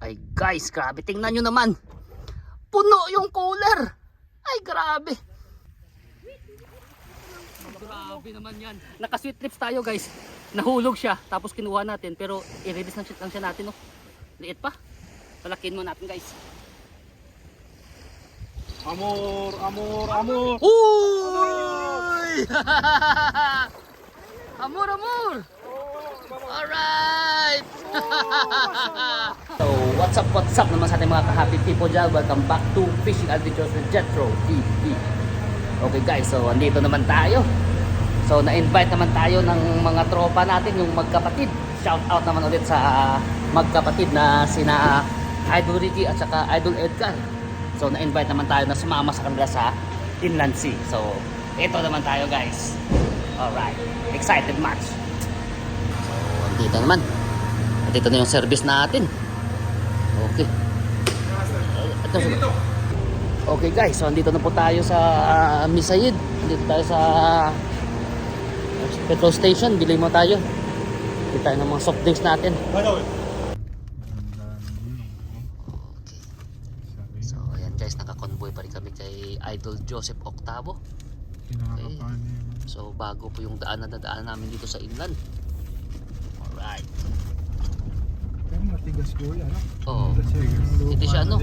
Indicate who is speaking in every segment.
Speaker 1: Okay guys, grabe. Tingnan nyo naman. Puno yung cooler. Ay grabe. Grabe naman yan. Naka-sweet trips tayo guys. Nahulog siya. Tapos kinuha natin. Pero i-release lang siya natin. No? Liit pa. Palakin mo natin guys.
Speaker 2: Amor, amor, amor.
Speaker 1: Uy! Amor, amor. Alright. So what's up naman sa ating mga ka-happy people dyan. Welcome back to Fishing Adventures with Jetro TV. Okay guys, so andito naman tayo. So na-invite naman tayo ng mga tropa natin, yung magkapatid. Shout out naman ulit sa magkapatid na sina Idol Ricky at saka Idol Edgar. So na-invite naman tayo na sumama sa kanila sa Inland Sea. So ito naman tayo guys. Alright, excited much. So andito naman. Andito na yung service natin. Okay. Okay guys, so andito na po tayo sa Misayid. Andito tayo sa petrol station. Bili mo tayo. Bili tayo ng mga soft drinks natin. Okay. So ayan guys, naka-convoy pa rin kami kay Idol Joseph Octavo. Okay. So bago po yung daanan namin dito sa inland. Alright.
Speaker 2: Pero matigas ko yan.
Speaker 1: Oo. Hindi siya ano,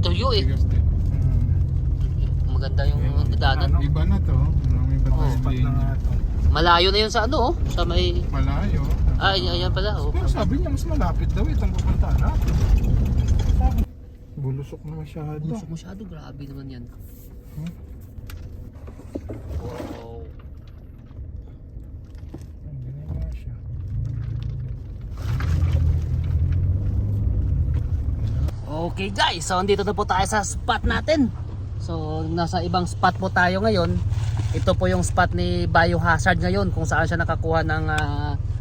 Speaker 1: tuyo eh. Maganda yung daanan.
Speaker 2: Iba na to. May
Speaker 1: spot na nga
Speaker 2: to.
Speaker 1: Malayo na yun sa ano, sa may...
Speaker 2: Malayo.
Speaker 1: Ay, ayan pala. Oh.
Speaker 2: Pero sabi niya mas malapit daw itong pupunta na. Bulusok na masyado.
Speaker 1: Busok masyado, grabe naman yan. Wow.
Speaker 2: Ang ganyan nga siya.
Speaker 1: Okay guys, so andito na po tayo sa spot natin. So nasa ibang spot po tayo ngayon. Ito po yung spot ni Biohazard ngayon, kung saan siya nakakuha ng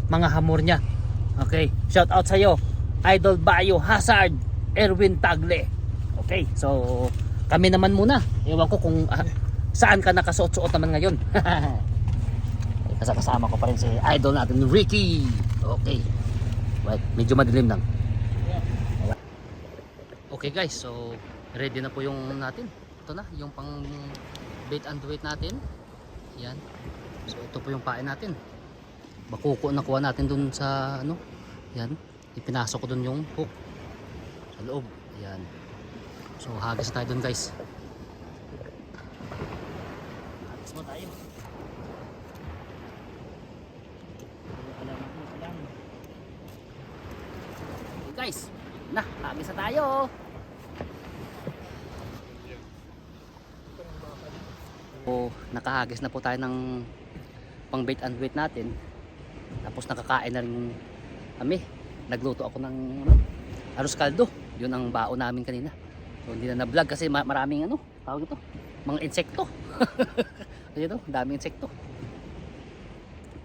Speaker 1: mga hamor niya. Okay, shout out sa iyo Idol Biohazard, Erwin Tagle. Okay, so kami naman muna. Ewan ko kung saan ka nakasuot-suot naman ngayon. Kasama ko pa rin si Idol natin, Ricky. Okay, wait, medyo madilim lang. Okay guys, so ready na po yung natin. Ito na, yung pang bait and weight natin. Yan. So ito po yung pain natin. Bakuko nakuha natin dun sa ano. Yan. Ipinasok ko dun yung hook sa loob. Yan. So hagis tayo dun guys. Hagis mo tayo. Okay guys. Na, hagis na tayo. So, nakahagis na po tayo ng pang bait and weight natin. Tapos nakakain na rin kami. Nagluto ako ng arroz caldo. Yun ang baon namin kanina. So hindi na na-vlog kasi maraming ano, tawag ito, mga insekto. Kasi ito, daming insekto.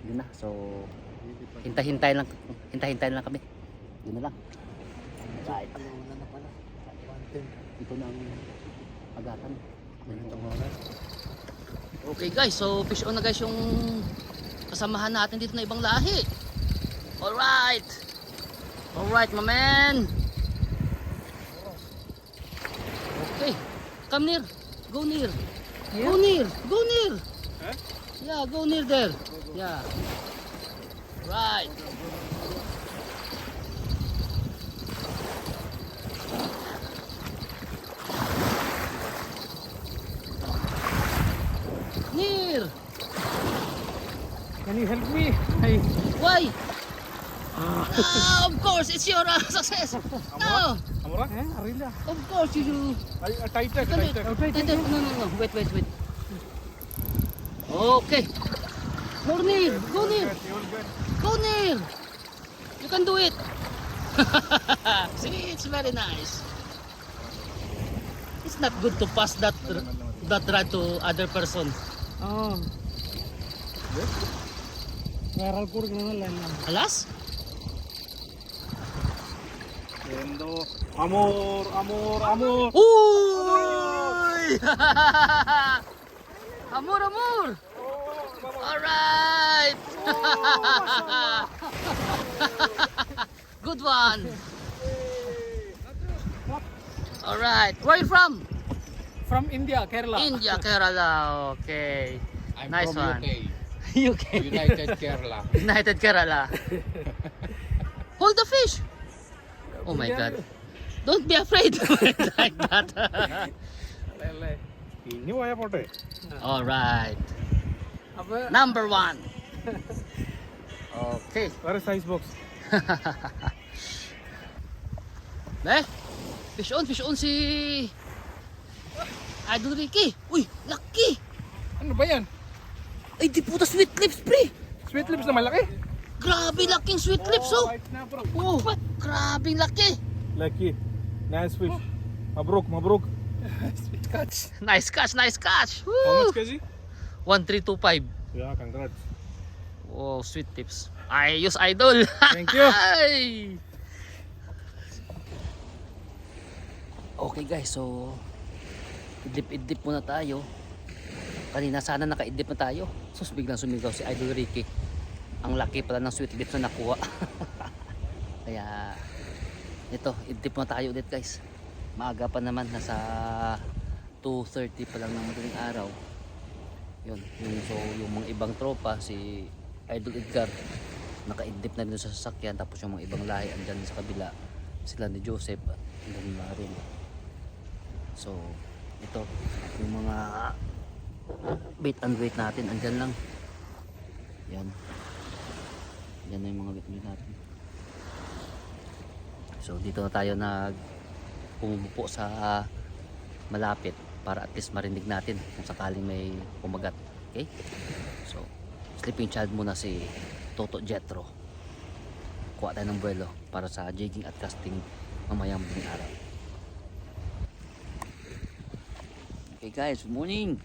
Speaker 1: Yun na. So hintay-hintay lang kami. Yun na lang. Right. Ito na ang agatan. Okay guys, so fish on na guys yung kasamahan natin dito na ibang lahi. Alright. Alright my man. Okay, come near. Go near. Go near. Go near. Yeah, go near there. Yeah. Right. Near.
Speaker 2: Can you help me? Hey.
Speaker 1: Why? Of course, it's your success. No.
Speaker 2: Amora? Arila.
Speaker 1: Of course, you.
Speaker 2: Tighter,
Speaker 1: No. Wait. Okay. More near. Go near. Go near. You can do it. See, it's very nice. It's not good to pass that rod to other person.
Speaker 2: Oh. Viral ko rin naman lang.
Speaker 1: Alas?
Speaker 2: Endo. Amor, amor, amor.
Speaker 1: Uy! Amor. Alright. Good one. Alright. Where are you from?
Speaker 2: From India, Kerala.
Speaker 1: India, Kerala. Okay.
Speaker 3: I'm
Speaker 1: Nice
Speaker 3: from
Speaker 1: one.
Speaker 3: UK,
Speaker 1: UK.
Speaker 3: United Kerala.
Speaker 1: United Kerala. Hold the fish. Oh my God. Don't be afraid. Like that.
Speaker 2: ഇനി പോയാ പോട്ടെ.
Speaker 1: Alright.
Speaker 2: അപ്പൊ
Speaker 1: Number 1. Okay.
Speaker 2: വേറെ size box.
Speaker 1: Eh, fish on si Idol Ricky. Uy, laki.
Speaker 2: Ano ba yan?
Speaker 1: Ay, di puta sweet lips, pre.
Speaker 2: Sweet lips na malaki.
Speaker 1: Grabe laking sweet lips, oh.
Speaker 2: Right na bro.
Speaker 1: Oh, grabe laki.
Speaker 2: Lucky. Nice fish. Mabruk, mabruk. Sweet catch.
Speaker 1: Nice catch, nice catch.
Speaker 2: How
Speaker 1: Woo.
Speaker 2: much kg?
Speaker 1: 1325.
Speaker 2: Yeah, congrats.
Speaker 1: Oh, sweet tips. I use Idol.
Speaker 2: Thank you.
Speaker 1: Ay. Okay guys, so idlip muna tayo. Kanina sana naka-idlip na tayo. Sus, biglang sumigaw si Idol Ricky. Ang laki pala ng sweet lips na nakuha. Kaya ito, idlip muna tayo ulit guys. Maaga pa naman, nasa 2:30 pa lang ng madaling araw. Yun, so yung mga ibang tropa, si Idol Edgar naka-idlip na rin sa sasakyan, tapos yung mga ibang lahi andyan sa kabila, sila ni Joseph andyan na rin. So ito yung mga bait and weight natin andyan lang, yan yan na yung mga bait and weight natin. So dito na tayo pumupo sa malapit para at least marinig natin kung sakaling may kumagat. Okay, so sleeping child muna si Toto Jetro. Kuha tayo ng buwelo para sa jigging at casting mamayang madaling araw. Okay guys, good morning.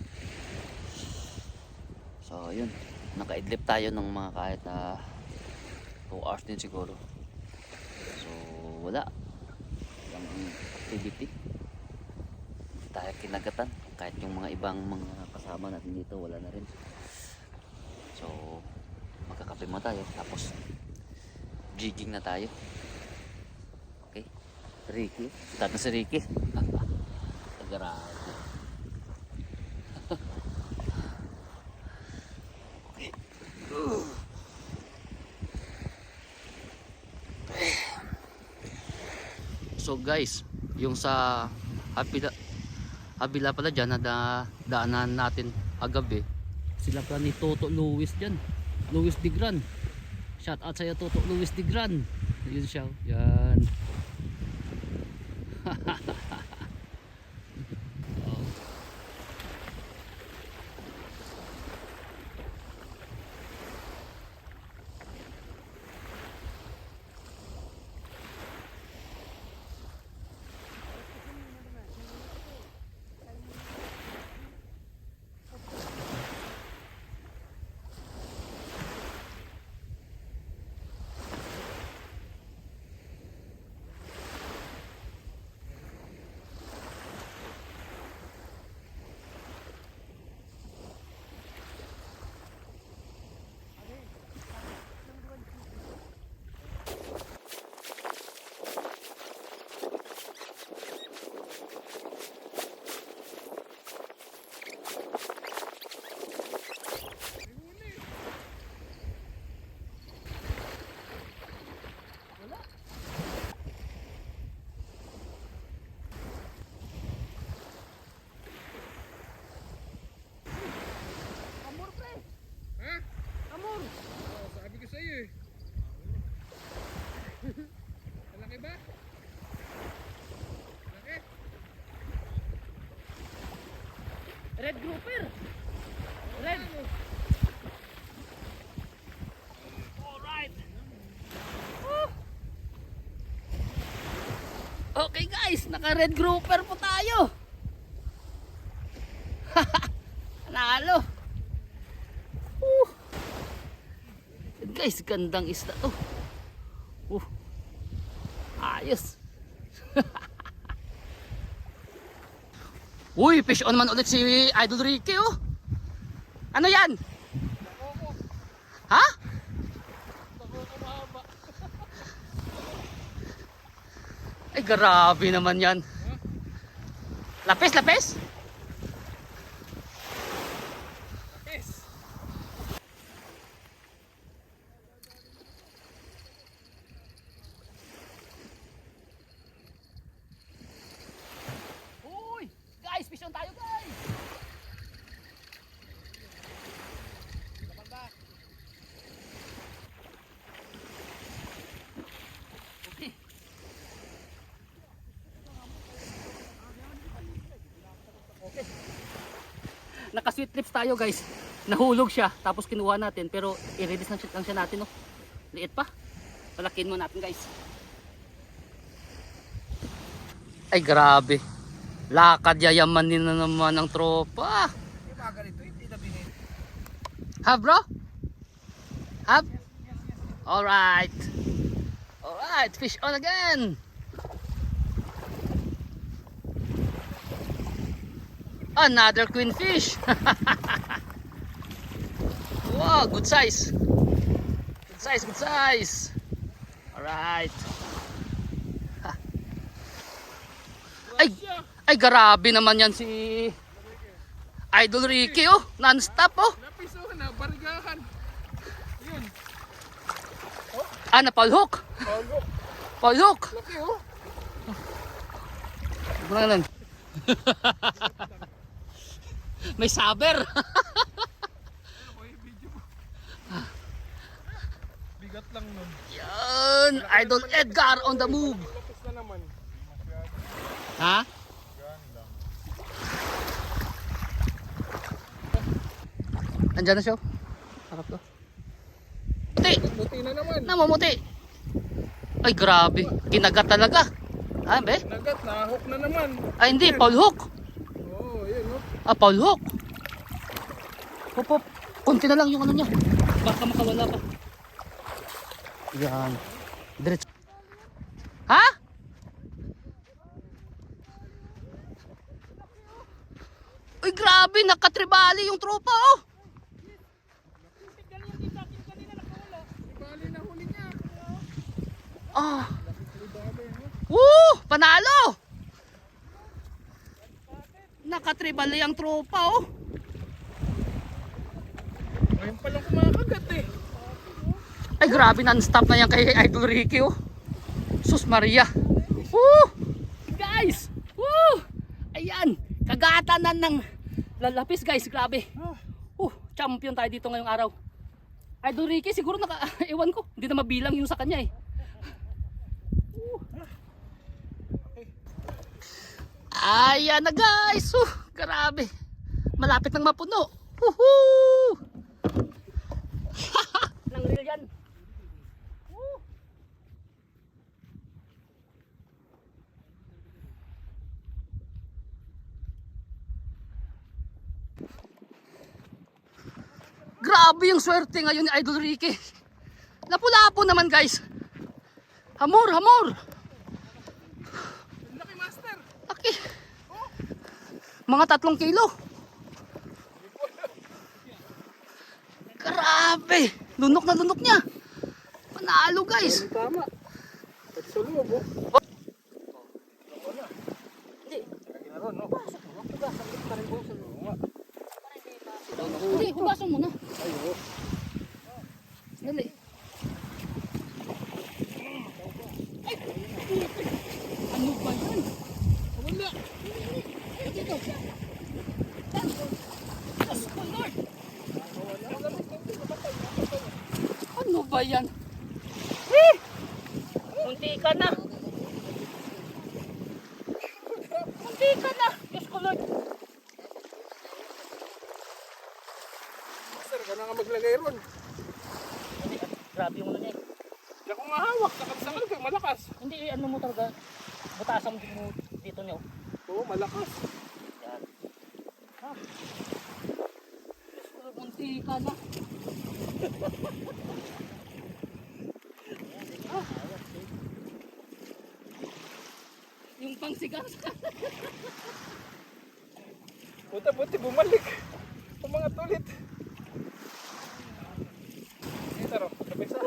Speaker 1: So yun, nakaidlip tayo ng mga kahit na 2 hours din siguro. So wala ang activity, tayo kinagatan, kahit yung mga ibang mga kasama natin dito wala na rin. So magkakape mo tayo, tapos jigging na tayo. Okay, Ricky, start na si Ricky. Grabe. Okay. So guys, yung sa habila pala dyan na daanan natin agabi, sila pala ni Toto Luis dyan, Luis Digran. Shout out sa'yo Toto Luis Digran. Yun siya, yan. Red grouper. Red. Alright. Okay guys, naka red grouper po tayo. Nalo. Guys, gandang isda to. Ayos. Uy, fish on man ulit si Idol Ricky, oh. Ano yan? Ha? Ay, grabe naman yan. Lapis, lapis?
Speaker 2: Lapis.
Speaker 1: Uy! Guys, fish on tayo guys! Okay. Okay. Naka-sweet trips tayo guys. Nahulog siya tapos kinuha natin pero i-release lang siya natin, no. Liit pa. Palakin mo natin guys. Ay grabe. Lakad yayamanin na naman ng tropa.
Speaker 2: Yung mga ganito, hindi na binili.
Speaker 1: Have bro? Have? Alright. Alright, fish on again. Another queen fish. Wow, good size. Good size, good size. Alright. Ay grabe naman yan si Idol Ricky, oh. Non-stop, oh.
Speaker 2: Lapis oh, nabarigahan. Yun.
Speaker 1: Ah, napalhook.
Speaker 2: Bago.
Speaker 1: Palhook.
Speaker 2: Laki oh.
Speaker 1: Ano lang. May saber.
Speaker 2: Okay, video mo. Bigat lang nun.
Speaker 1: Yan, Idol Edgar on the move.
Speaker 2: Lapis na naman.
Speaker 1: Ha?
Speaker 2: Ganda.
Speaker 1: Andyan na siya. Harap ko. Muti!
Speaker 2: Buti na naman.
Speaker 1: Namumuti! Ay grabe, kinagat talaga. Ah, be?
Speaker 2: Nagat, nahok na naman.
Speaker 1: Ay hindi, Paul Hook.
Speaker 2: Oo, yun oh.
Speaker 1: Ah, Paul Hook. Hop, hop. Konti na lang yung ano niya. Baka makawala pa. Yan. Diretso. Ha? Uy, grabe, nakatribali yung tropa, oh.
Speaker 2: Bali na huli niya.
Speaker 1: Ah. Woo! Panalo! Nakatribali ang tropa, oh.
Speaker 2: Ngayon palang kumakagat eh.
Speaker 1: Ay, grabe, non-stop na yan kay Idol Ricky, oh. Sus Maria. Woo! Guys! Woo! Ayan, kagatanan ng lalapis, guys. Grabe. Champion tayo dito ngayong araw. Idol Ricky, siguro ewan ko. Hindi na mabilang yung sa kanya, eh. Ayan na, guys. Grabe. Malapit nang mapuno. Woohoo! Nang reel yan. Grabe yung swerte ngayon ni Idol Ricky. Lapu-lapo naman, guys. Hamor, hamor.
Speaker 2: Laki master.
Speaker 1: Laki. Mga 3 kilo. Grabe. Lunok na lunok niya. Panalo, guys.
Speaker 2: Tama. Pagsulog oh.
Speaker 1: Hindi.
Speaker 2: Lagi na ron no.
Speaker 1: Hindi, hugasan mo na.
Speaker 2: Ay oh.
Speaker 1: Dali. Ay! Ano ba yan?
Speaker 2: Wala.
Speaker 1: Dito. Diyos ko, Lord! Ano ba yan? Eh! Munti ka na! Munti ka na! Diyos ko, Lord!
Speaker 2: Master, ka na nga maglagay ron.
Speaker 1: Grabe yung ano niya.
Speaker 2: Diyan ko nga hawak. Sakal ka, malakas.
Speaker 1: Hindi, ano mo talaga. Butasan mo dito niyo.
Speaker 2: Oo, malakas.
Speaker 1: Yan. Ha? Diyos ko, Lord, munti ka na. Ah. Yung pangsigang
Speaker 2: Buti bumalik. Umangat ulit. Dito ro, sabay sa.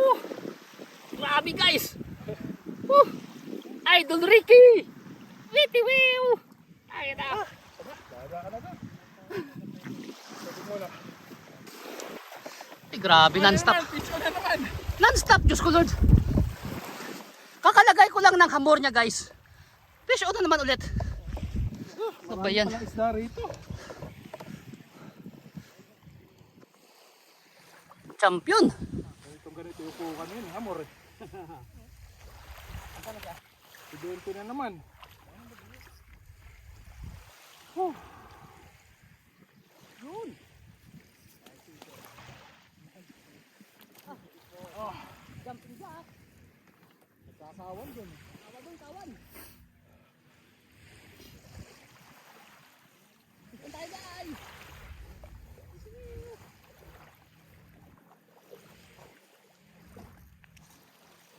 Speaker 1: Grabe, guys. Idol Ricky. Witty Wiw. Ay na. Grabe, non-stop.
Speaker 2: Fish on na naman.
Speaker 1: Non-stop, Diyos ko Lord. Kakalagay ko lang ng hamor niya, guys. Fish on na naman ulit. Ano ba yan?
Speaker 2: Walang isda rito.
Speaker 1: Champion.
Speaker 2: Itong ganito yung po kanina, hamor eh. Si 20 na naman. Yun.
Speaker 1: Jumping jack.
Speaker 2: Nagkasawan dun.
Speaker 1: Kawan doon, kawan. Doon tayo, guys.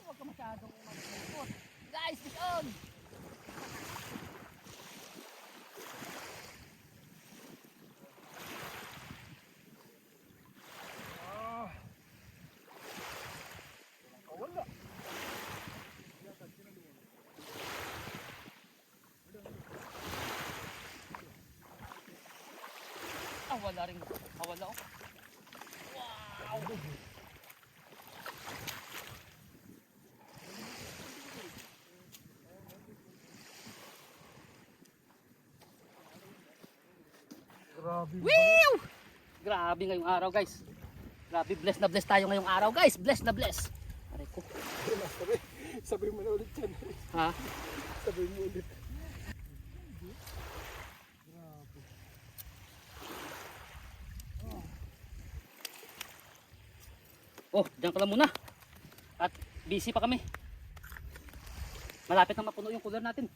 Speaker 1: Huwag ka masyadong umagpapot. Guys, fish on.
Speaker 2: Wala.
Speaker 1: Wala rin. Wala oh. Wow.
Speaker 2: Grabe.
Speaker 1: Woo! Grabe ngayong araw, guys. Grabe, blessed na blessed tayo ngayong araw, guys. Blessed na blessed. Aray ko.
Speaker 2: Sabi mo na ulit yan.
Speaker 1: Ha?
Speaker 2: Sabi mo ulit.
Speaker 1: Oh, diyan ka lang muna. At busy pa kami. Malapit na mapuno yung cooler natin.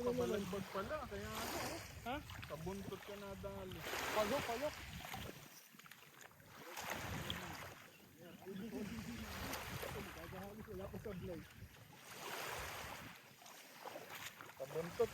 Speaker 2: Kabalagbag pala. Kaya ano? Ha? Kabuntot ka na dali.
Speaker 1: Palok, palok.
Speaker 2: Wala pa sa vlog. Kabuntot.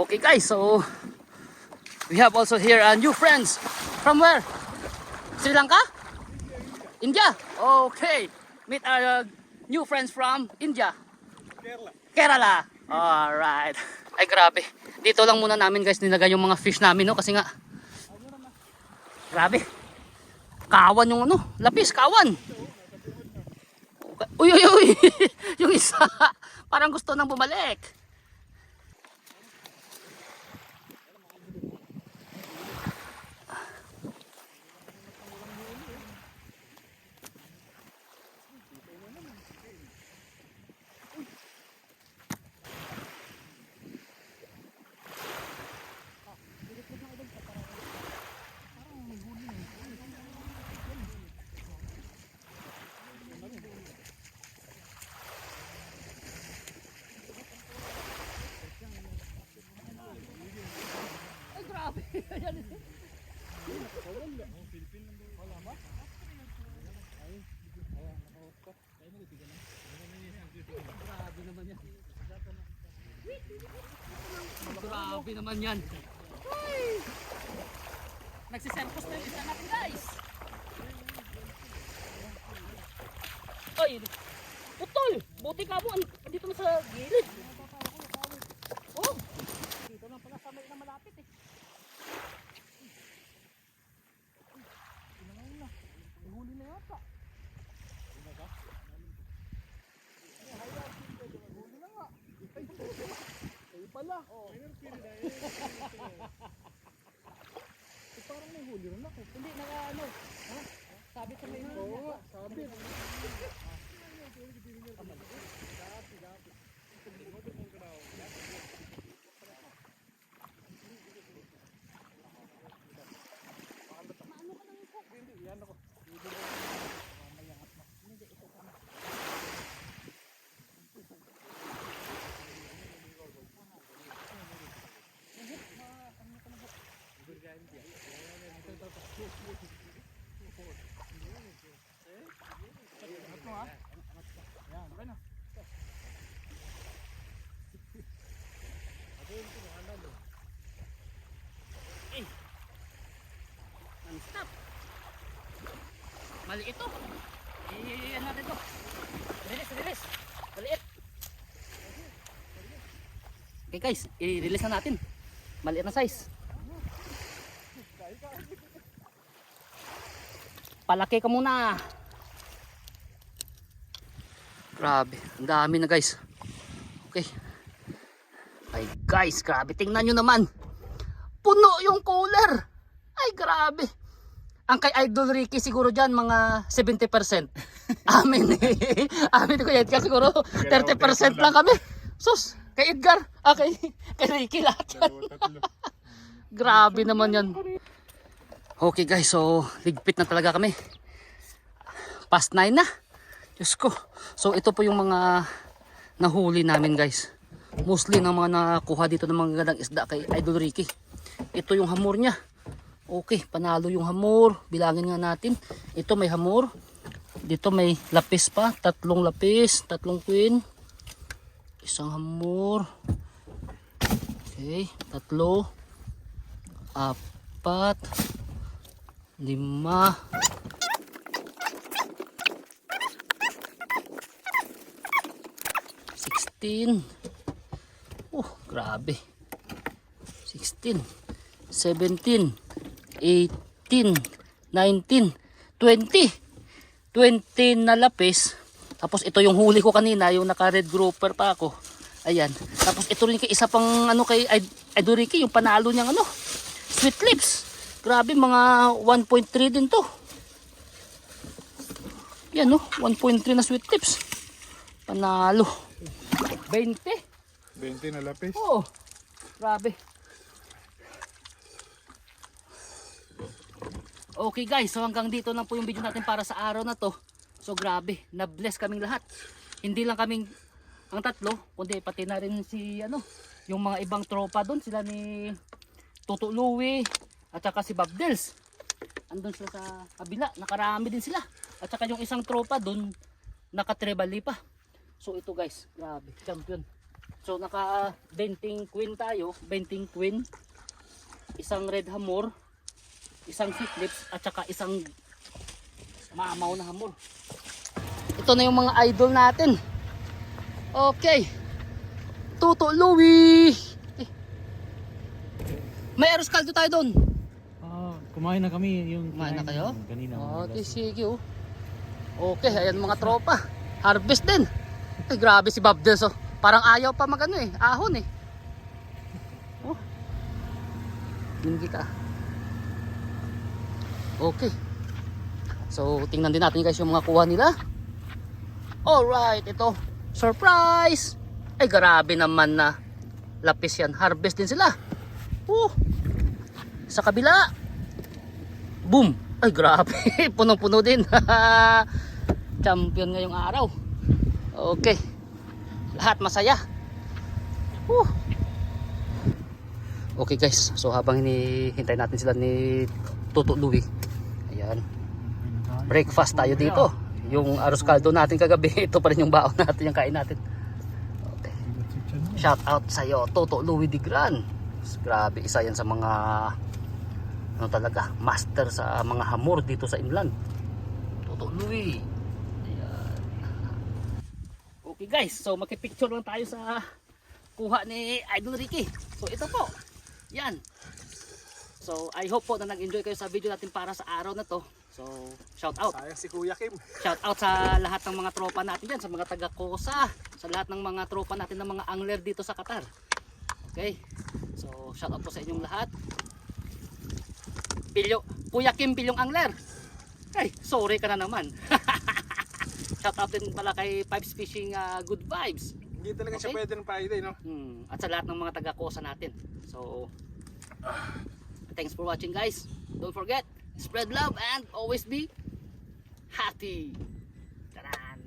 Speaker 1: Okay guys, so we have also here new friends. From where? Sri Lanka? India? Okay. Meet our new friends from India.
Speaker 2: Kerala.
Speaker 1: Kerala. Alright. Ay grabe. Dito lang muna namin guys nilagay yung mga fish namin no kasi nga grabe. Kawan yung ano, lapis, kawan. Uy uy uy. Yung isa parang gusto nang bumalik. Ay grabe. Grabe naman yan. Grabe naman yan. Nagsiserpos na yung isa natin guys. Ay, putol. Buti ka mo. Dito na sa gilid. Oh. Dito lang pala sa may na malapit eh.
Speaker 2: Huli na yata. Huli na nga. Ay pala. Parang may huli rin ako.
Speaker 1: Hindi, naka ano.
Speaker 2: Ha?
Speaker 1: Sabi sa may
Speaker 2: Oo, sabi.
Speaker 1: non-stop. Maliit to. Iyan natin to. Release. Maliit. Okay guys, i-release na natin. Maliit na size. Palaki ka muna. Grabe, ang dami na guys. Okay. Ay guys, grabe. Tingnan nyo naman. Puno yung cooler. Ay grabe. Ang kay Idol Ricky siguro dyan mga 70%. Amin Amin ko yan. Kasi siguro 30% lang kami. Sus, kay Edgar. Kay Ricky lahat yan. Grabe naman yan. Okay guys, so ligpit na talaga kami. Past 9 na. Diyos ko. So ito po yung mga nahuli namin guys. Mostly ng mga nakuha dito ng mga gandang isda kay Idol Ricky. Ito yung hamor niya. Okay, panalo yung hamor. Bilangin nga natin. Ito may hamor. Dito may lapis pa. 3 lapis. 3 queen. Isang hamor. Okay, 3. 4. 5. 16. Oh, grabe. 16. 17. 18. 19. 20. 20 na lapis. Tapos ito yung huli ko kanina, yung naka red grouper pa ako. Ayan. Tapos ito rin kay isa pang ano kay Idol Ricky, yung panalo niyang ano, sweet lips. Grabe, mga 1.3 din to. Yan no, 1.3 na sweet lips. Panalo. 20.
Speaker 2: 20 na lapis.
Speaker 1: Oo. Grabe. Okay guys, so hanggang dito lang po yung video natin para sa araw na to. So grabe, na-bless kaming lahat. Hindi lang kaming ang tatlo, kundi pati na rin si ano, yung mga ibang tropa doon, sila ni Toto Louie at saka si Bob Dels. Andun sila sa kabila, nakarami din sila. At saka yung isang tropa doon, naka-trebali pa. So ito guys, grabe, champion. So naka 20 queen tayo, 20 queen, isang red hamor, isang sweet lips at saka isang mamaw na hamor. Ito na yung mga idol natin. Okay. Toto Louie. May arroz caldo tayo doon.
Speaker 3: Kumain na kami yung
Speaker 1: Kumain na kayo?
Speaker 3: kanina.
Speaker 1: Okay, sige oh. Okay, ayan mga tropa. Harvest din. Ay grabe si Bob Dels oh. Parang ayaw pa magano eh, ahon eh. Oh. Tingin ka. Okay. So, tingnan din natin guys yung mga kuha nila. Alright, ito. Surprise! Ay, grabe naman na lapis yan. Harvest din sila. Sa kabila. Boom! Ay, grabe. Punong-puno din. Champion ngayong araw. Okay. Lahat masaya. Okay guys. So, habang hinihintay natin sila ni Toto Louie. Ayan. Breakfast tayo dito. Yung arroz caldo natin kagabi, ito pa rin yung baon natin, yung kain natin. Okay. Shout out sa iyo, Toto Louie de Gran. Grabe, isa yan sa mga ano talaga, master sa mga hamor dito sa inland. Toto Louie. Ayan. Okay guys, so makipicture lang tayo sa kuha ni Idol Ricky. So ito po. Yan. So I hope po na nag-enjoy kayo sa video natin para sa araw na to. So, shout out.
Speaker 2: Sayang si Kuya Kim.
Speaker 1: Shout out sa lahat ng mga tropa natin dyan, sa mga taga-Kosa, sa lahat ng mga tropa natin ng mga angler dito sa Qatar. Okay? So, shout out po sa inyong lahat. Kuya Kim Pilyong Angler. Ay, sorry ka na naman. Shout out din pala kay Pipes Fishing Good Vibes.
Speaker 2: Hindi talaga siya
Speaker 1: Okay.
Speaker 2: pwede ng paida, no?
Speaker 1: At sa lahat ng mga taga-kosa natin. So, thanks for watching guys. Don't forget, spread love and always be happy. Taran!